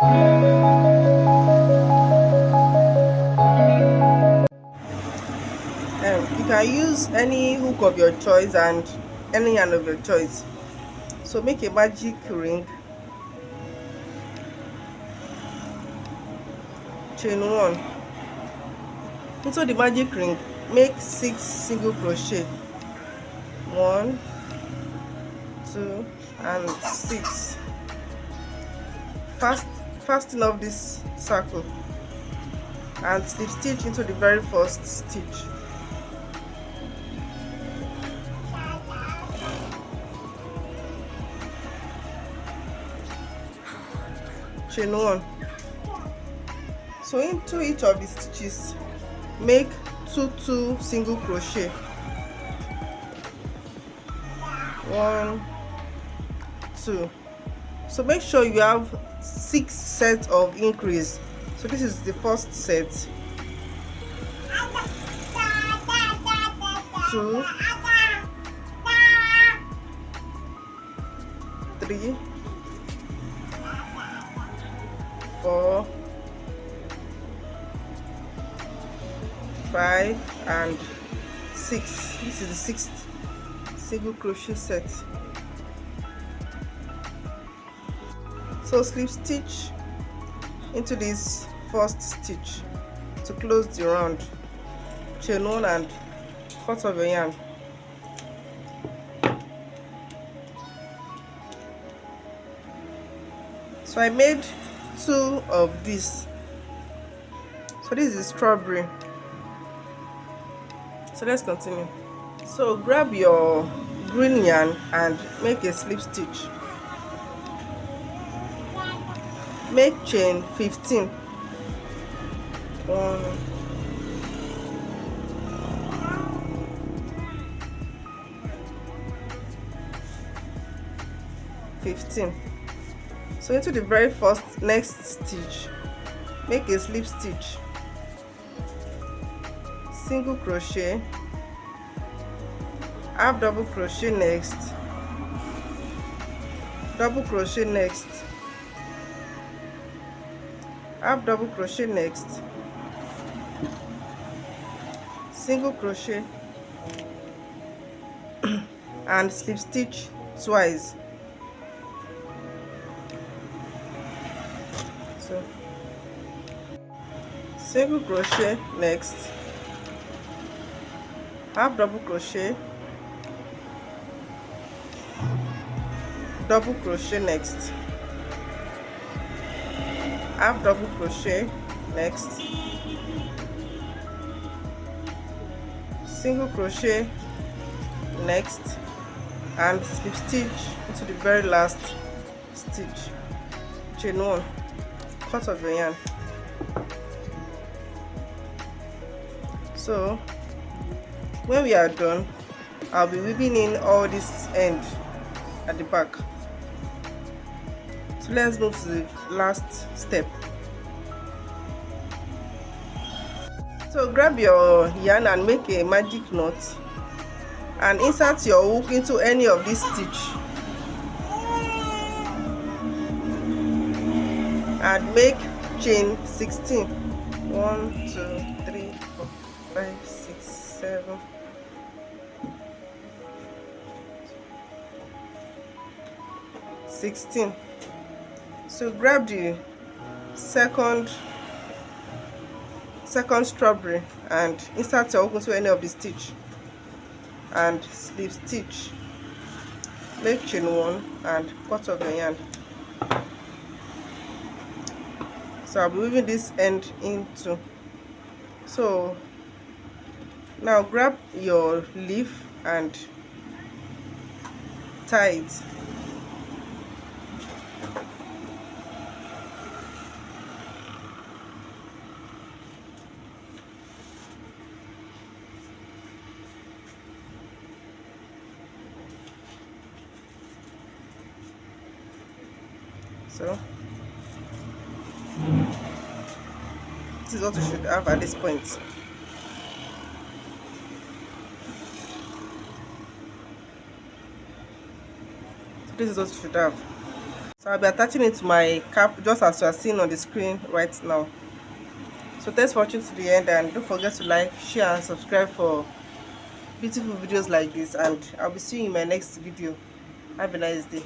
You can use any hook of your choice and any yarn of your choice. So make a magic ring, chain 1. Into the magic ring, make 6 single crochet. 1, 2 and 6. Fasten off this circle and slip stitch into the very first stitch. Chain 1. So into each of the stitches, make 2 single crochet. 1, 2. So make sure you have 6 sets of increase. So this is the first set. 2, 3, 4, 5 and 6. This is the 6th single crochet set. So slip stitch into this first stitch to close the round. Chain 1 and cut off your yarn. So I made 2 of this. So this is strawberry. So let's continue. So grab your green yarn and make a slip stitch. Make chain 15. 1, 15. So into the very first next stitch, make a slip stitch, single crochet, half double crochet next, double crochet next, half double crochet next, single crochet and slip stitch twice. So single crochet next, half double crochet, double crochet next, half double crochet next, single crochet next and slip stitch into the very last stitch. Chain 1, cut off your yarn. So when we are done, I'll be weaving in all this end at the back. So let's move to the last step. So grab your yarn and make a magic knot and insert your hook into any of these stitch and make chain 16. 1, 2, 3, 4, 5, 6, 7, 16. So grab the second strawberry and insert your hook into any of the stitch and slip stitch, make chain 1 and cut off your yarn. So I'll be weaving this end into. So now grab your leaf and tie it. So this is what you should have at this point. So this is what you should have. So I'll be attaching it to my cap just as you are seeing on the screen right now. So thanks for watching to the end, and don't forget to like, share and subscribe for beautiful videos like this, and I'll be seeing you in my next video. Have a nice day.